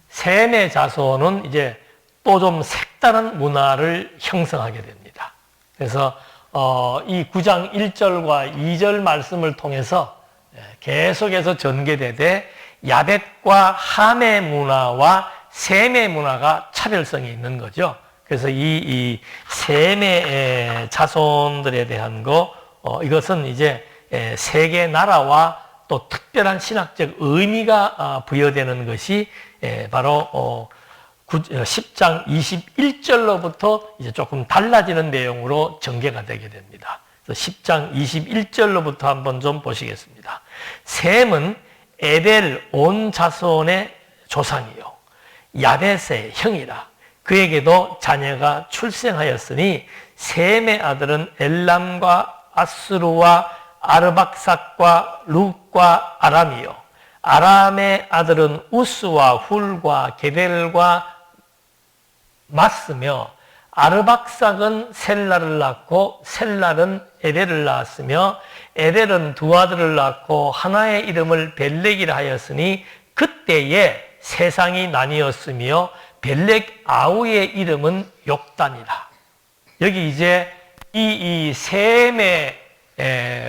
셈의 자손은 이제 또 좀 색다른 문화를 형성하게 됩니다. 그래서 이 9장 1절과 2절 말씀을 통해서 계속해서 전개되되 야벳과 함의 문화와 셈의 문화가 차별성이 있는 거죠. 그래서 이 셈의 자손들에 대한 이것은 이제 세계 나라와 또 특별한 신학적 의미가 부여되는 것이 바로 10장 21절로부터 이제 조금 달라지는 내용으로 전개가 되게 됩니다. 그래서 10장 21절로부터 한번 좀 보시겠습니다. 셈은 에벨 온 자손의 조상이요 야벳의 형이라. 그에게도 자녀가 출생하였으니 셈의 아들은 엘람과 아수르와 아르박삭과 룻과 아람이요 아람의 아들은 우스와 훌과 게델과 마스며 아르박삭은 셀라를 낳고 셀랄은 에벨을 낳았으며 에벨은 두 아들을 낳고 하나의 이름을 벨렉이라 하였으니 그때에 세상이 나뉘었으며 벨렉 아우의 이름은 욕단이라. 여기 이제 이 셈의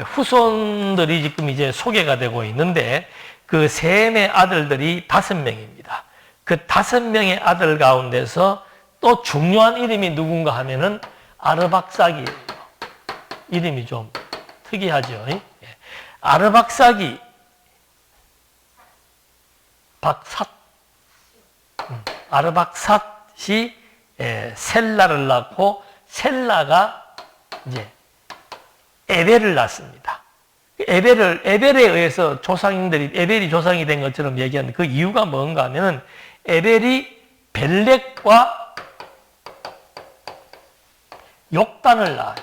후손들이 지금 이제 소개가 되고 있는데 그 셈의 아들들이 5명입니다. 그 5명의 아들 가운데서 또 중요한 이름이 누군가 하면은 아르박삭이에요. 이름이 좀 특이하죠. 아르박삭이 아르박삭이 셀라를 낳고 셀라가 이제 에벨을 낳습니다. 에벨에 의해서 에벨이 조상이 된 것처럼 얘기하는 그 이유가 뭔가 하면은 에벨이 벨렉과 욕단을 낳아요.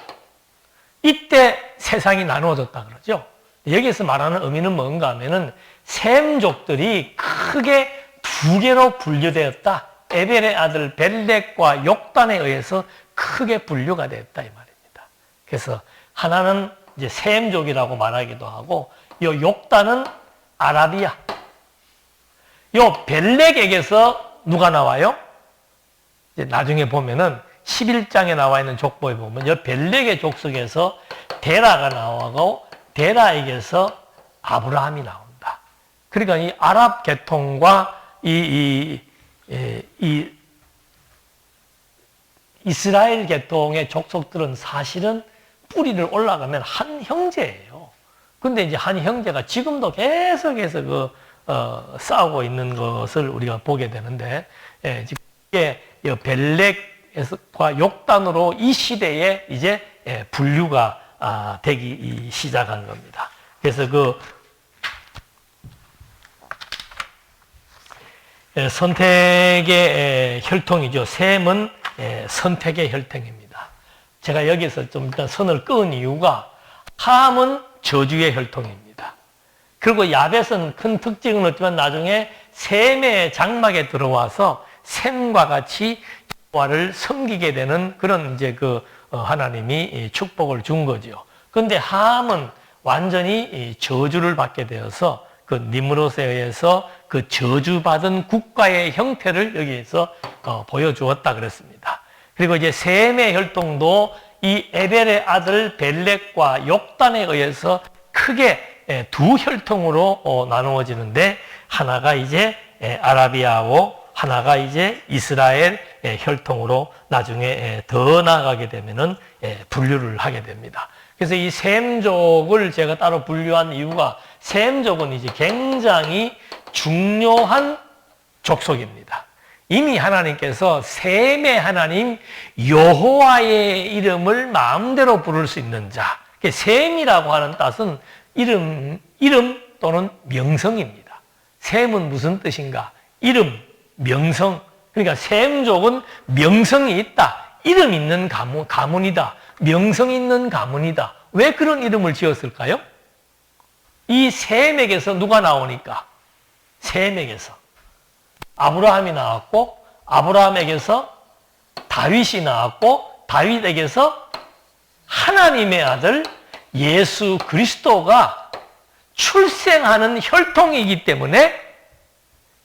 이때 세상이 나누어졌다 그러죠. 여기에서 말하는 의미는 뭔가 하면은 셈족들이 크게 2개로 분류되었다. 에벨의 아들 벨렉과 욕단에 의해서 크게 분류가 됐다 이 말입니다. 그래서 하나는 이제 셈족이라고 말하기도 하고 요 욕단은 아라비아. 요 벨렉에게서 누가 나와요? 이제 나중에 보면은 11장에 나와 있는 족보에 보면 요 벨렉의 족속에서 데라가 나오고 데라에게서 아브라함이 나온다. 그러니까 이 아랍 계통과 이 이스라엘 계통의 족속들은 사실은 뿌리를 올라가면 한 형제예요. 근데 이제 한 형제가 지금도 계속해서 싸우고 있는 것을 우리가 보게 되는데, 지금 이게 벨렉과 욕단으로 이 시대에 이제 분류가 되기 시작한 겁니다. 그래서 선택의 혈통이죠. 셈은 선택의 혈통입니다. 제가 여기서 좀 일단 선을 그은 이유가 함은 저주의 혈통입니다. 그리고 야벳은 큰 특징은 없지만 나중에 셈의 장막에 들어와서 셈과 같이 여호와를 섬기게 되는 그런 이제 하나님이 축복을 준 거죠. 그런데 함은 완전히 저주를 받게 되어서 그 니므롯에 의해서 그 저주받은 국가의 형태를 여기에서 보여주었다 그랬습니다. 그리고 이제 셈의 혈통도 이 에벨의 아들 벨렉과 욕단에 의해서 크게 2 혈통으로 나누어지는데 하나가 이제 아라비아고 하나가 이제 이스라엘 혈통으로 나중에 더 나아가게 되면은 분류를 하게 됩니다. 그래서 이 셈족을 제가 따로 분류한 이유가 셈족은 이제 굉장히 중요한 족속입니다. 이미 하나님께서 셈의 하나님 여호와의 이름을 마음대로 부를 수 있는 자. 셈이라고 하는 뜻은 이름 또는 명성입니다. 셈은 무슨 뜻인가? 이름, 명성. 그러니까 셈족은 명성이 있다. 이름 있는 가문이다. 명성 있는 가문이다. 왜 그런 이름을 지었을까요? 이 셈에게서 누가 나오니까? 셈에게서 아브라함이 나왔고, 아브라함에게서 다윗이 나왔고, 다윗에게서 하나님의 아들 예수 그리스도가 출생하는 혈통이기 때문에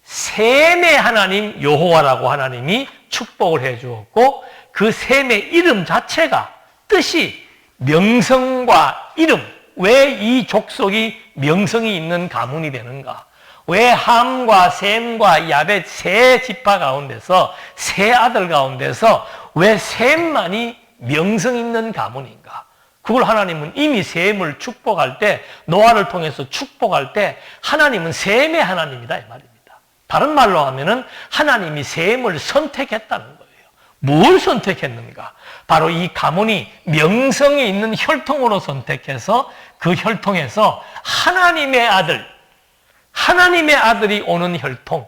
셈의 하나님 여호와라고 하나님이 축복을 해 주었고, 그 셈의 이름 자체가 뜻이 명성과 이름, 왜 이 족속이 명성이 있는 가문이 되는가? 왜 함과 셈과 야벳 세 지파 가운데서, 세 아들 가운데서 왜 셈만이 명성 있는 가문인가? 그걸 하나님은 이미 셈을 축복할 때, 노아를 통해서 축복할 때 하나님은 셈의 하나님이다 이 말입니다. 다른 말로 하면은 하나님이 셈을 선택했다는 거예요. 뭘 선택했는가? 바로 이 가문이 명성이 있는 혈통으로 선택해서 그 혈통에서 하나님의 아들이 오는 혈통,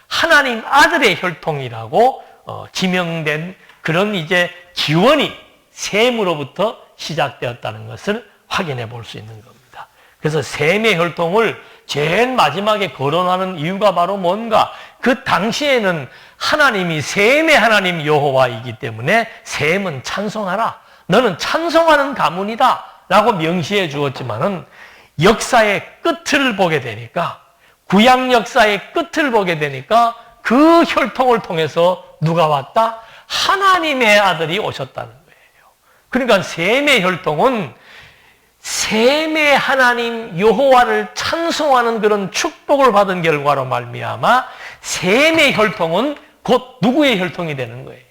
하나님 아들의 혈통이라고 지명된 그런 이제 기원이 셈으로부터 시작되었다는 것을 확인해 볼 수 있는 겁니다. 그래서 셈의 혈통을 제일 마지막에 거론하는 이유가 바로 뭔가? 그 당시에는 하나님이 셈의 하나님 여호와이기 때문에 셈은 찬송하라. 너는 찬송하는 가문이다. 라고 명시해 주었지만은 역사의 끝을 보게 되니까, 구약 역사의 끝을 보게 되니까 그 혈통을 통해서 누가 왔다? 하나님의 아들이 오셨다는 거예요. 그러니까 셈의 혈통은 셈의 하나님 여호와를 찬송하는 그런 축복을 받은 결과로 말미암아 셈의 혈통은 곧 누구의 혈통이 되는 거예요?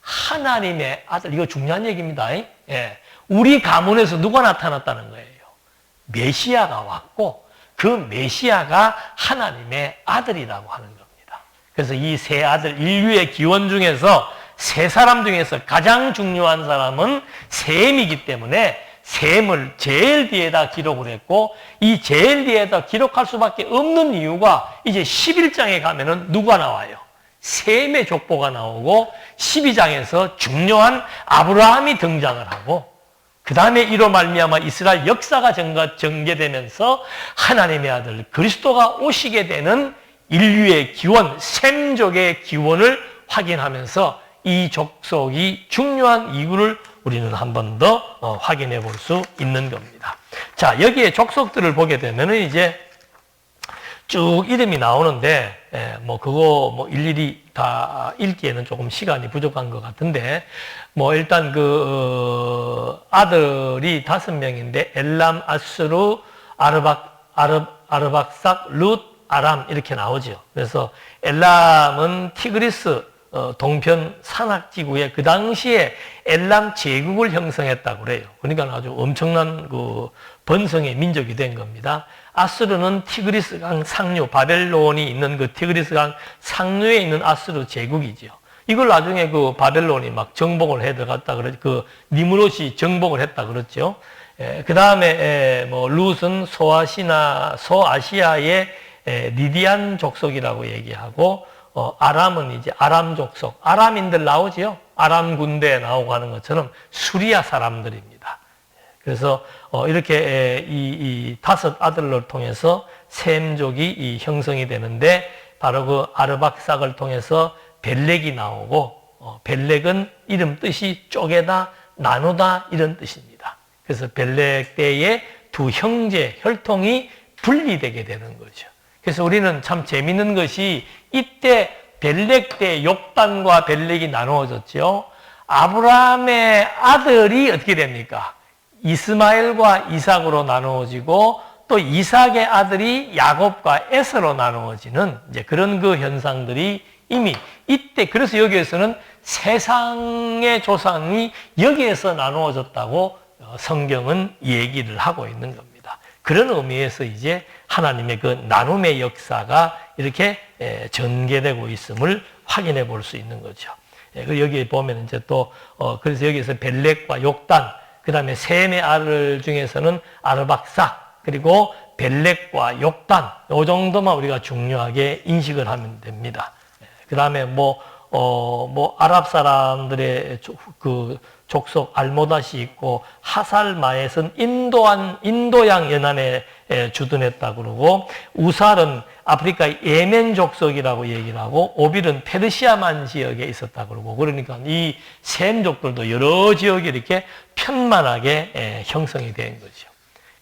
하나님의 아들. 이거 중요한 얘기입니다. 예. 우리 가문에서 누가 나타났다는 거예요? 메시아가 왔고 그 메시아가 하나님의 아들이라고 하는 겁니다. 그래서 이 세 아들, 인류의 기원 중에서 세 사람 중에서 가장 중요한 사람은 셈이기 때문에 셈을 제일 뒤에다 기록을 했고, 이 제일 뒤에다 기록할 수밖에 없는 이유가 이제 11장에 가면은 누가 나와요? 셈의 족보가 나오고 12장에서 중요한 아브라함이 등장을 하고, 그 다음에 이로 말미암아 이스라엘 역사가 전개되면서 하나님의 아들 그리스도가 오시게 되는 인류의 기원, 셈족의 기원을 확인하면서 이 족속이 중요한 이유를 우리는 한 번 더 확인해 볼 수 있는 겁니다. 자, 여기에 족속들을 보게 되면은 이제 쭉 이름이 나오는데, 그거 일일이 다 읽기에는 조금 시간이 부족한 것 같은데, 일단 아들이 5명인데, 엘람, 아수르, 아르박삭, 룻, 아람, 이렇게 나오죠. 그래서 엘람은 티그리스, 동편 산악지구에 그 당시에 엘람 제국을 형성했다고 그래요. 그러니까 아주 엄청난 번성의 민족이 된 겁니다. 아수르는 티그리스 강 상류, 바벨론이 있는 그 티그리스 강 상류에 있는 아수르 제국이죠. 이걸 나중에 바벨론이 막 정복을 해 들어갔다 그러죠. 니무롯이 정복을 했다 그랬죠. 그 다음에 룻은 소아시아의 리디안 족속이라고 얘기하고, 아람은 이제 아람 족속, 아람인들 나오지요. 아람 군대에 나오고 하는 것처럼 수리아 사람들입니다. 그래서 이렇게 이 5 아들을 통해서 셈족이 형성이 되는데, 바로 그 아르박삭을 통해서 벨렉이 나오고, 벨렉은 이름 뜻이 쪼개다, 나누다 이런 뜻입니다. 그래서 벨렉 때에 두 형제 혈통이 분리되게 되는 거죠. 그래서 우리는 참 재밌는 것이 이때 벨렉 때 욕단과 벨렉이 나누어졌죠. 아브라함의 아들이 어떻게 됩니까? 이스마엘과 이삭으로 나누어지고, 또 이삭의 아들이 야곱과 에서로 나누어지는 이제 그런 현상들이 이미 이때, 그래서 여기에서는 세상의 조상이 여기에서 나누어졌다고 성경은 얘기를 하고 있는 겁니다. 그런 의미에서 이제 하나님의 그 나눔의 역사가 이렇게 전개되고 있음을 확인해 볼 수 있는 거죠. 여기 보면 이제 또, 그래서 여기서 벨렉과 욕단, 그 다음에 셈의 아들 중에서는 아르박삭, 그리고 벨렉과 욕단, 요 정도만 우리가 중요하게 인식을 하면 됩니다. 그 다음에 아랍 사람들의 족속 알모닷이 있고, 하살마엣은 인도양 연안에 주둔했다고 그러고, 우살은 아프리카 예멘 족속이라고 얘기를 하고, 오빌은 페르시아만 지역에 있었다고 그러고, 그러니까 이 셈족들도 여러 지역에 이렇게 편만하게 형성이 된 거죠.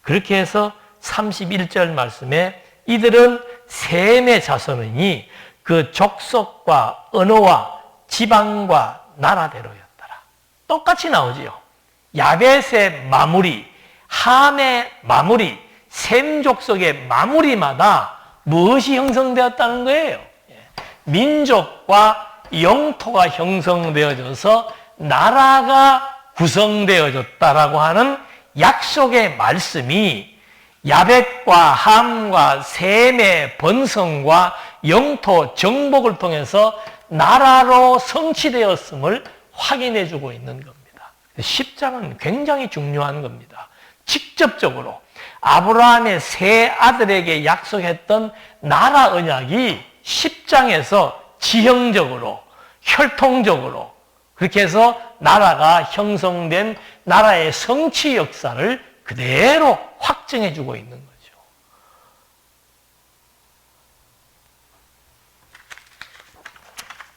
그렇게 해서 31절 말씀에 이들은 셈의 자손이니 그 족속과 언어와 지방과 나라대로였더라. 똑같이 나오지요. 야벳의 마무리, 함의 마무리, 셈 족속의 마무리마다 무엇이 형성되었다는 거예요? 민족과 영토가 형성되어져서 나라가 구성되어졌다라고 하는 약속의 말씀이 야벳과 함과 셈의 번성과 영토 정복을 통해서 나라로 성취되었음을 확인해 주고 있는 겁니다. 10장은 굉장히 중요한 겁니다. 직접적으로 아브라함의 세 아들에게 약속했던 나라 언약이 10장에서 지형적으로 혈통적으로 그렇게 해서 나라가 형성된 나라의 성취 역사를 그대로 확증해 주고 있는 거죠.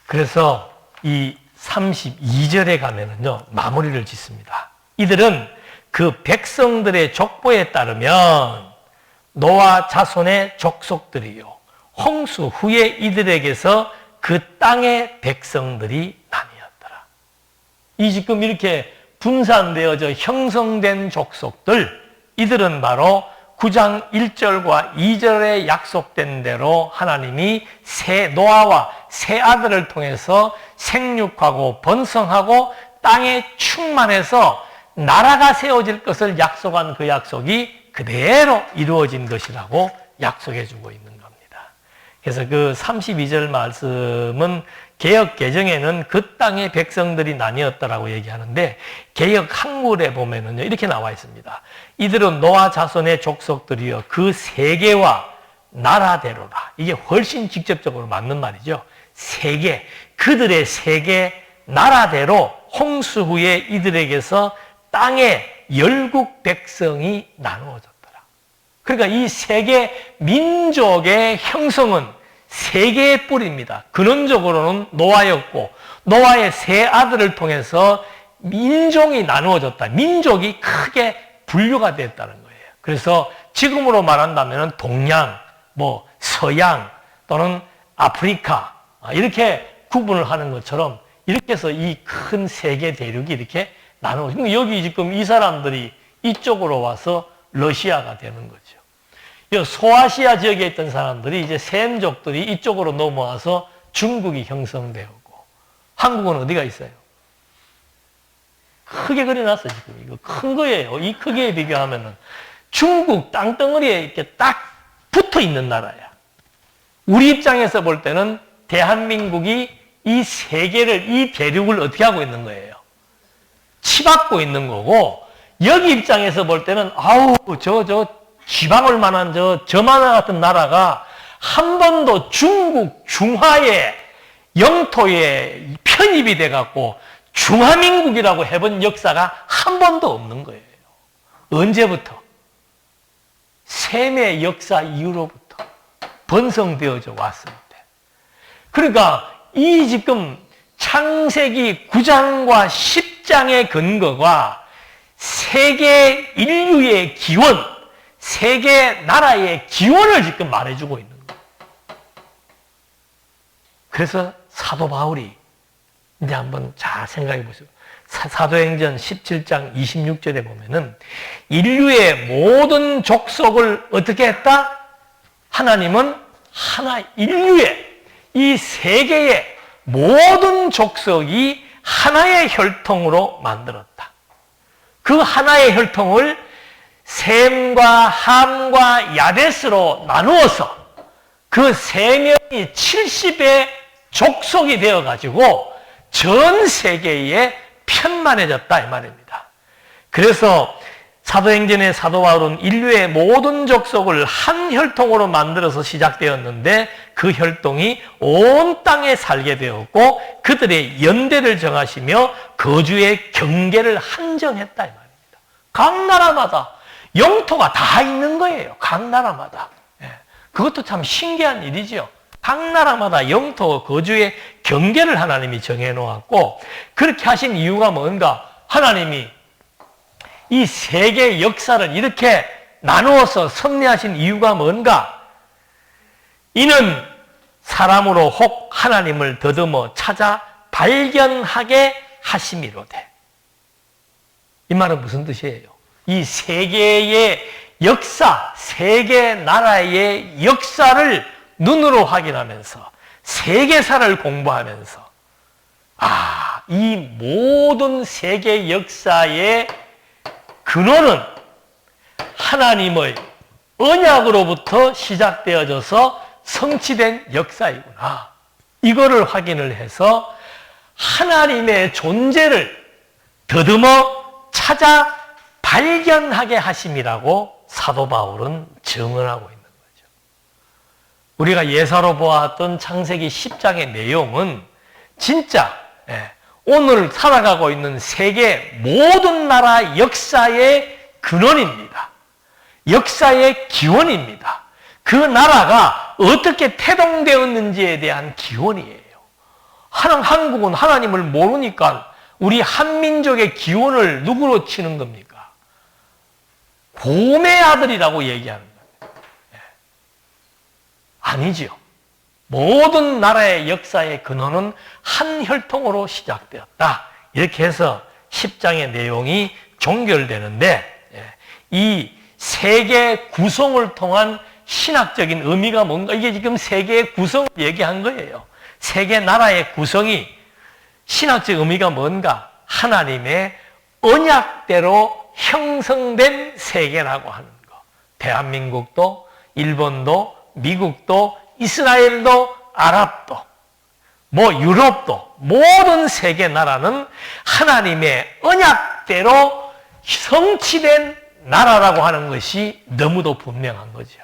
그래서 이 32절에 가면은요, 마무리를 짓습니다. 이들은 그 백성들의 족보에 따르면 노아 자손의 족속들이요, 홍수 후에 이들에게서 그 땅의 백성들이 나뉘었더라. 이 지금 이렇게 분산되어져 형성된 족속들, 이들은 바로 9장 1절과 2절에 약속된 대로 하나님이 노아와 세 아들을 통해서 생육하고 번성하고 땅에 충만해서 나라가 세워질 것을 약속한 그 약속이 그대로 이루어진 것이라고 약속해 주고 있는 겁니다. 그래서 그 32절 말씀은 개역 개정에는 그 땅의 백성들이 나뉘었다라고 얘기하는데, 개역 학문에 보면은요, 이렇게 나와 있습니다. 이들은 노아 자손의 족속들이여 그 세계와 나라대로라. 이게 훨씬 직접적으로 맞는 말이죠. 세계, 그들의 세계, 나라대로 홍수 후에 이들에게서 땅의 열국 백성이 나누어졌더라. 그러니까 이 세계 민족의 형성은 세계의 뿌리입니다. 근원적으로는 노아였고, 노아의 세 아들을 통해서 민족이 나누어졌다. 민족이 크게 분류가 됐다는 거예요. 그래서 지금으로 말한다면 동양, 서양 또는 아프리카 이렇게 구분을 하는 것처럼 이렇게 해서 이 큰 세계 대륙이 이렇게 나누어지고, 여기 지금 이 사람들이 이쪽으로 와서 러시아가 되는 거죠. 소아시아 지역에 있던 사람들이 이제 셈족들이 이쪽으로 넘어와서 중국이 형성되었고, 한국은 어디가 있어요? 크게 그려놨어요, 지금. 이거 큰 거예요. 이 크기에 비교하면은 중국 땅덩어리에 이렇게 딱 붙어 있는 나라야. 우리 입장에서 볼 때는 대한민국이 이 세계를, 이 대륙을 어떻게 하고 있는 거예요? 치받고 있는 거고, 여기 입장에서 볼 때는, 지방을 만한 저만화 같은 나라가 한 번도 중국 중화의 영토에 편입이 돼갖고 중화민국이라고 해본 역사가 한 번도 없는 거예요. 언제부터? 셈의 역사 이후로부터 번성되어져 왔을 때. 그러니까 이 지금 창세기 9장과 10장의 근거가 세계 인류의 기원, 세계 나라의 기원을 지금 말해주고 있는 거예요. 그래서 사도 바울이 이제 한번 잘 생각해 보세요. 사도행전 17장 26절에 보면은 인류의 모든 족속을 어떻게 했다? 하나님은 하나 인류의 이 세계의 모든 족속이 하나의 혈통으로 만들었다. 그 하나의 혈통을 셈과 함과 야벳으로 나누어서 그 세 명이 70의 족속이 되어가지고 전 세계에 편만해졌다 이 말입니다. 그래서 사도행전의 사도 바울은 인류의 모든 족속을 한 혈통으로 만들어서 시작되었는데 그 혈통이 온 땅에 살게 되었고 그들의 연대를 정하시며 거주의 경계를 한정했다 이 말입니다. 각 나라마다 영토가 다 있는 거예요. 각 나라마다. 그것도 참 신기한 일이죠. 각 나라마다 영토 거주의 경계를 하나님이 정해놓았고, 그렇게 하신 이유가 뭔가? 하나님이 이 세계 역사를 이렇게 나누어서 섭리하신 이유가 뭔가? 이는 사람으로 혹 하나님을 더듬어 찾아 발견하게 하심이로되. 이 말은 무슨 뜻이에요? 이 세계의 역사, 세계 나라의 역사를 눈으로 확인하면서 세계사를 공부하면서 이 모든 세계 역사의 근원은 하나님의 언약으로부터 시작되어져서 성취된 역사이구나. 이거를 확인을 해서 하나님의 존재를 더듬어 찾아 발견하게 하심이라고 사도 바울은 증언하고 있는 거죠. 우리가 예사로 보았던 창세기 10장의 내용은 진짜 오늘 살아가고 있는 세계 모든 나라 역사의 근원입니다. 역사의 기원입니다. 그 나라가 어떻게 태동되었는지에 대한 기원이에요. 한국은 하나님을 모르니까 우리 한민족의 기원을 누구로 치는 겁니까? 곰의 아들이라고 얘기하는 겁니다. 아니지요. 모든 나라의 역사의 근원은 한 혈통으로 시작되었다. 이렇게 해서 10장의 내용이 종결되는데, 이 세계 구성을 통한 신학적인 의미가 뭔가, 이게 지금 세계의 구성을 얘기한 거예요. 세계 나라의 구성이 신학적 의미가 뭔가? 하나님의 언약대로 형성된 세계라고 하는 거. 대한민국도, 일본도, 미국도, 이스라엘도, 아랍도, 유럽도, 모든 세계 나라는 하나님의 언약대로 성취된 나라라고 하는 것이 너무도 분명한 거죠.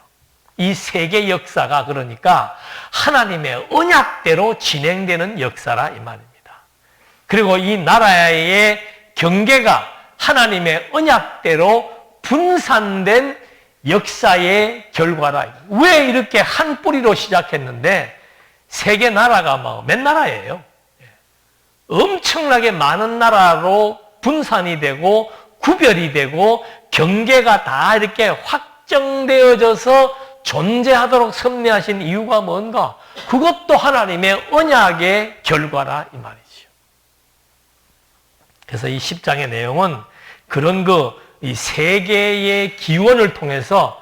이 세계 역사가 그러니까 하나님의 언약대로 진행되는 역사라 이 말입니다. 그리고 이 나라의 경계가 하나님의 언약대로 분산된 역사의 결과라. 왜 이렇게 한 뿌리로 시작했는데 세계 나라가 몇 나라예요? 엄청나게 많은 나라로 분산이 되고 구별이 되고 경계가 다 이렇게 확정되어져서 존재하도록 섭리하신 이유가 뭔가? 그것도 하나님의 언약의 결과라 이 말이죠. 그래서 이 10장의 내용은 그런 이 세계의 기원을 통해서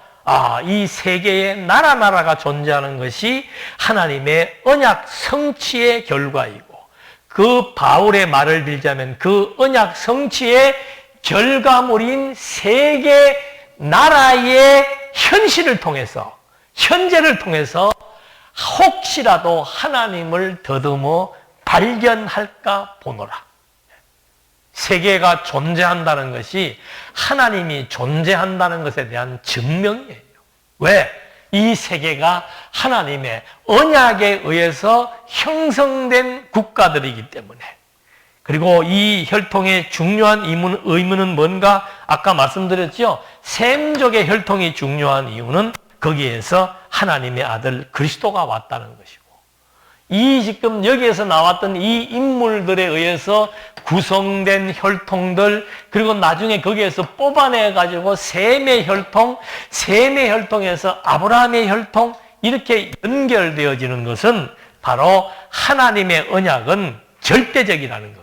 이 세계의 나라가 존재하는 것이 하나님의 언약 성취의 결과이고, 그 바울의 말을 빌자면 그 언약 성취의 결과물인 세계 나라의 현실을 통해서, 현재를 통해서 혹시라도 하나님을 더듬어 발견할까 보노라. 세계가 존재한다는 것이 하나님이 존재한다는 것에 대한 증명이에요. 왜? 이 세계가 하나님의 언약에 의해서 형성된 국가들이기 때문에. 그리고 이 혈통의 중요한 의무는 뭔가? 아까 말씀드렸죠? 셈족의 혈통이 중요한 이유는 거기에서 하나님의 아들 그리스도가 왔다는 것이고, 이 지금 여기에서 나왔던 이 인물들에 의해서 구성된 혈통들, 그리고 나중에 거기에서 뽑아내가지고 셈의 혈통, 셈의 혈통에서 아브라함의 혈통, 이렇게 연결되어지는 것은 바로 하나님의 언약은 절대적이라는 겁니다.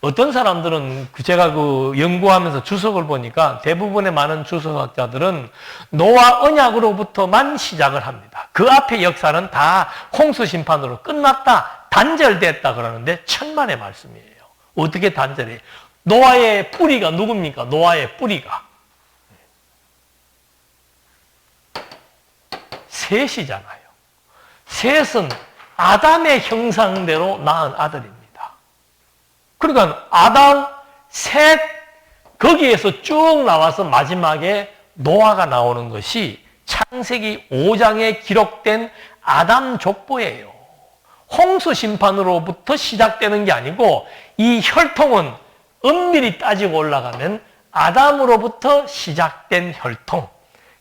어떤 사람들은 제가 연구하면서 주석을 보니까 대부분의 많은 주석학자들은 노아 언약으로부터만 시작을 합니다. 그 앞의 역사는 다 홍수 심판으로 끝났다, 단절됐다 그러는데 천만의 말씀이에요. 어떻게 단절해요? 노아의 뿌리가 누굽니까? 노아의 뿌리가 셋이잖아요. 셋은 아담의 형상대로 낳은 아들입니다. 그러니까 아담, 셋, 거기에서 쭉 나와서 마지막에 노아가 나오는 것이 창세기 5장에 기록된 아담 족보예요. 홍수 심판으로부터 시작되는 게 아니고, 이 혈통은 엄밀히 따지고 올라가면 아담으로부터 시작된 혈통,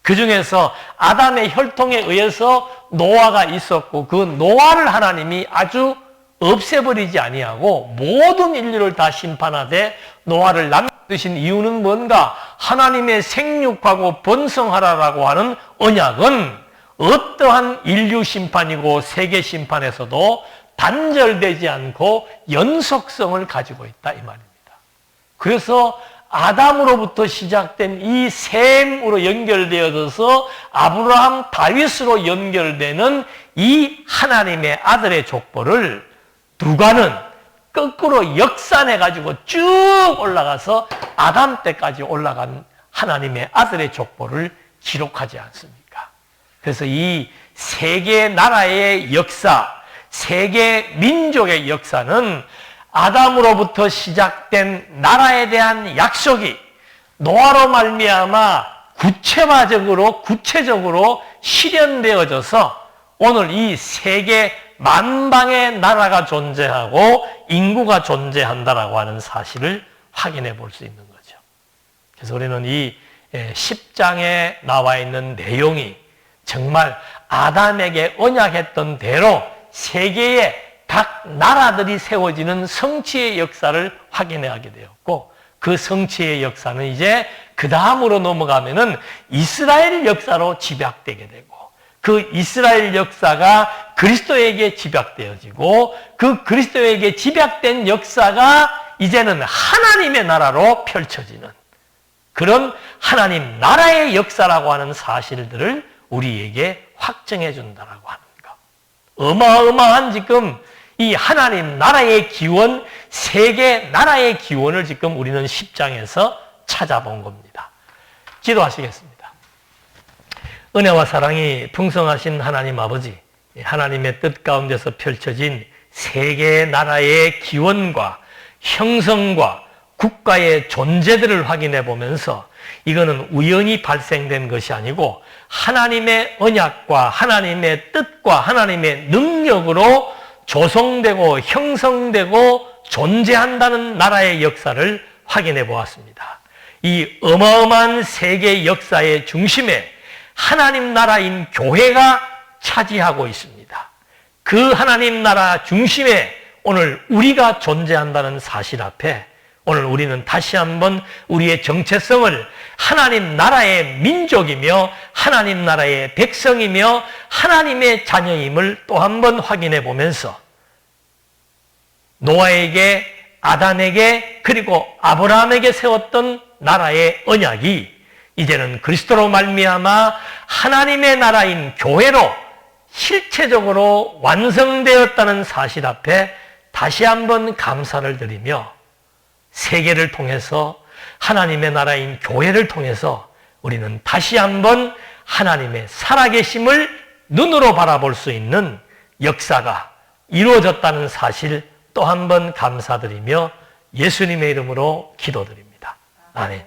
그 중에서 아담의 혈통에 의해서 노아가 있었고, 그 노아를 하나님이 아주 없애버리지 아니하고 모든 인류를 다 심판하되 노아를 남겨두신 이유는 뭔가? 하나님의 생육하고 번성하라라고 하는 언약은 어떠한 인류 심판이고 세계 심판에서도 단절되지 않고 연속성을 가지고 있다 이 말입니다. 그래서 아담으로부터 시작된 이 셈으로 연결되어져서 아브라함, 다윗으로 연결되는 이 하나님의 아들의 족보를 누가는 거꾸로 역산해가지고 쭉 올라가서 아담 때까지 올라간 하나님의 아들의 족보를 기록하지 않습니까? 그래서 이 세계 나라의 역사, 세계 민족의 역사는 아담으로부터 시작된 나라에 대한 약속이 노아로 말미암아 구체적으로 실현되어져서 오늘 이 세계 만방의 나라가 존재하고 인구가 존재한다라고 하는 사실을 확인해 볼 수 있는 거죠. 그래서 우리는 이 10장에 나와 있는 내용이 정말 아담에게 언약했던 대로 세계의 각 나라들이 세워지는 성취의 역사를 확인하게 되었고, 그 성취의 역사는 이제 그 다음으로 넘어가면은 이스라엘 역사로 집약되게 되고, 그 이스라엘 역사가 그리스도에게 집약되어지고, 그 그리스도에게 집약된 역사가 이제는 하나님의 나라로 펼쳐지는 그런 하나님 나라의 역사라고 하는 사실들을 우리에게 확정해 준다라고 하는 것. 어마어마한 지금 이 하나님 나라의 기원, 세계 나라의 기원을 지금 우리는 10장에서 찾아본 겁니다. 기도하시겠습니다. 은혜와 사랑이 풍성하신 하나님 아버지, 하나님의 뜻 가운데서 펼쳐진 세계 나라의 기원과 형성과 국가의 존재들을 확인해 보면서 이거는 우연히 발생된 것이 아니고 하나님의 언약과 하나님의 뜻과 하나님의 능력으로 조성되고 형성되고 존재한다는 나라의 역사를 확인해 보았습니다. 이 어마어마한 세계 역사의 중심에 하나님 나라인 교회가 차지하고 있습니다. 그 하나님 나라 중심에 오늘 우리가 존재한다는 사실 앞에 오늘 우리는 다시 한번 우리의 정체성을 하나님 나라의 민족이며 하나님 나라의 백성이며 하나님의 자녀임을 또 한 번 확인해 보면서 노아에게, 아담에게, 그리고 아브라함에게 세웠던 나라의 언약이 이제는 그리스도로 말미암아 하나님의 나라인 교회로 실체적으로 완성되었다는 사실 앞에 다시 한번 감사를 드리며 세계를 통해서 하나님의 나라인 교회를 통해서 우리는 다시 한번 하나님의 살아계심을 눈으로 바라볼 수 있는 역사가 이루어졌다는 사실 또 한 번 감사드리며 예수님의 이름으로 기도드립니다. 아멘.